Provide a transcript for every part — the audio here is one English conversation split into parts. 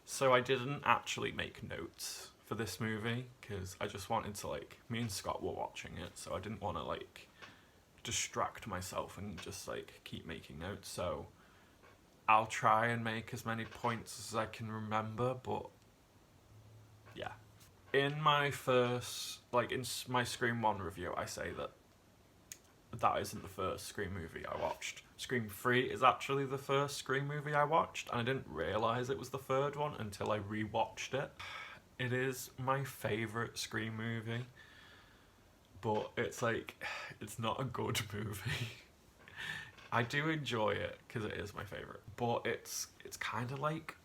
So I didn't actually make notes for this movie because I just wanted to, like, me and Scott were watching it, so I didn't want to, like, distract myself and just, like, keep making notes. So I'll try and make as many points as I can remember, but yeah. In my first, like, in my Scream 1 review, I say that that isn't the first Scream movie I watched. Scream 3 is actually the first Scream movie I watched, and I didn't realise it was the third one until I rewatched it. It is my favourite Scream movie, but it's like, it's not a good movie. I do enjoy it because it is my favourite, but it's kind of like,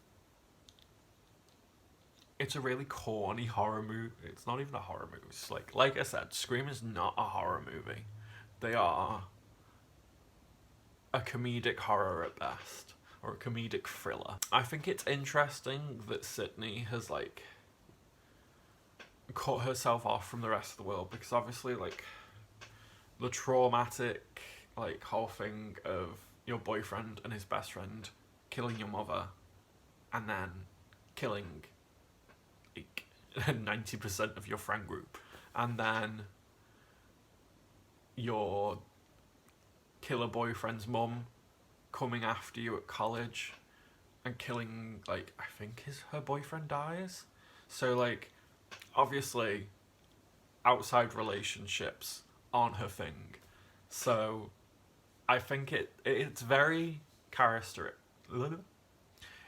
it's a really corny horror movie. It's not even a horror movie. It's like I said, Scream is not a horror movie. They are a comedic horror at best, or a comedic thriller. I think it's interesting that Sydney has, like, cut herself off from the rest of the world, because obviously, like, the traumatic, like, whole thing of your boyfriend and his best friend killing your mother and then killing, like, 90% of your friend group, and then your killer boyfriend's mum coming after you at college and killing, like, I think her boyfriend dies. So, like, obviously outside relationships aren't her thing. So I think it's very character,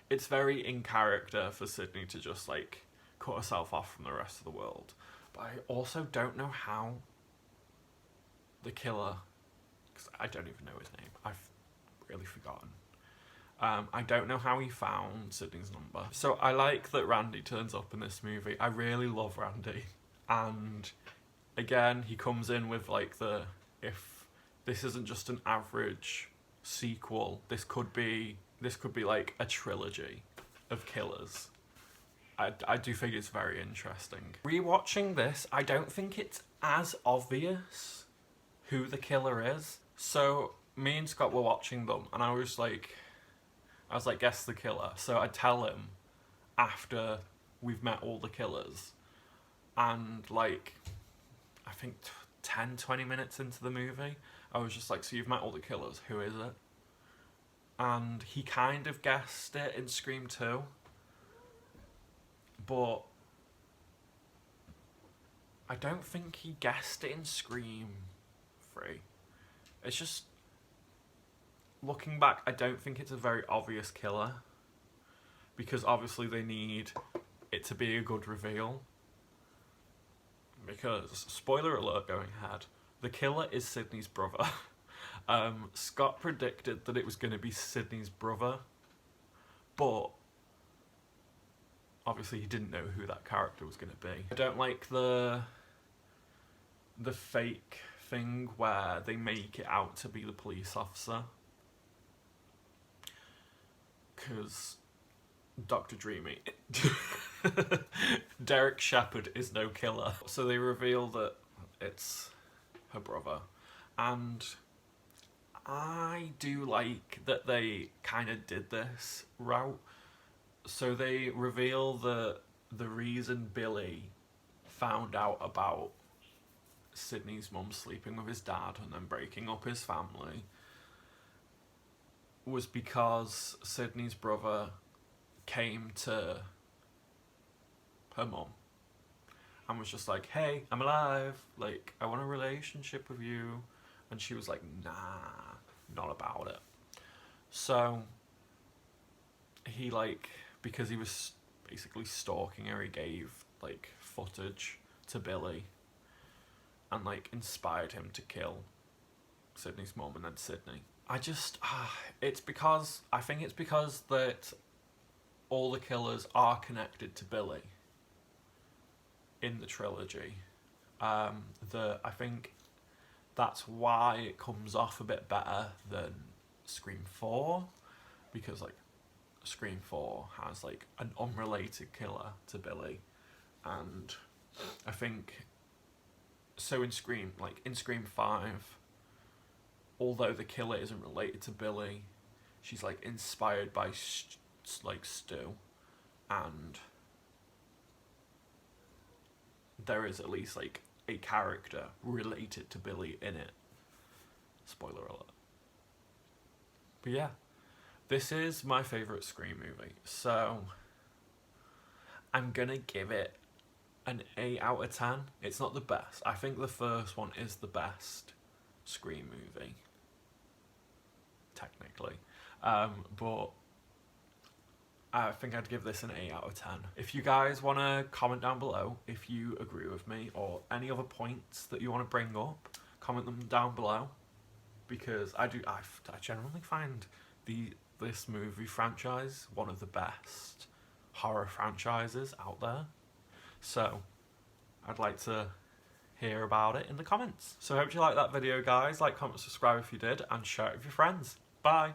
it's very in character for Sydney to just, like, cut herself off from the rest of the world. But I also don't know how the killer, because I don't even know his name, I've really forgotten. I don't know how he found Sydney's number. So I like that Randy turns up in this movie. I really love Randy. And again, he comes in with, like, if this isn't just an average sequel, this could be like a trilogy of killers. I do think it's very interesting. Rewatching this, I don't think it's as obvious who the killer is. So me and Scott were watching them, and I was like, guess the killer. So I tell him after we've met all the killers, and, like, I think 10, 20 minutes into the movie, I was just like, so you've met all the killers, who is it? And he kind of guessed it in Scream 2, but I don't think he guessed it in Scream 3. It's just, looking back, I don't think it's a very obvious killer, because obviously they need it to be a good reveal. Because, spoiler alert going ahead, the killer is Sydney's brother. Scott predicted that it was going to be Sydney's brother, but obviously he didn't know who that character was going to be. I don't like the fake thing where they make it out to be the police officer, because Dr. Dreamy, Derek Shepherd is no killer. So they reveal that it's her brother, and I do like that they kind of did this route. So they reveal that the reason Billy found out about Sydney's mum sleeping with his dad and then breaking up his family was because Sydney's brother came to her mum and was just like, hey, I'm alive, like, I want a relationship with you. And she was like, nah, not about it. So he, like, because he was basically stalking her, he gave, like, footage to Billy and, like, inspired him to kill Sydney's mum and then Sydney. I think it's because that all the killers are connected to Billy in the trilogy. I think that's why it comes off a bit better than Scream 4, because, like, Scream 4 has, like, an unrelated killer to Billy, and I think so in Scream 5, although the killer isn't related to Billy, she's, like, inspired by Stu, and there is at least like a character related to Billy in it. Spoiler alert. But yeah, this is my favourite Scream movie, so I'm gonna give it an 8 out of 10. It's not the best. I think the first one is the best Scream movie, technically. But I think I'd give this an 8 out of 10. If you guys want to comment down below if you agree with me or any other points that you want to bring up, comment them down below. Because I generally find this movie franchise one of the best horror franchises out there. So I'd like to hear about it in the comments. So I hope you liked that video, guys. Like, comment, subscribe if you did, and share it with your friends. Bye.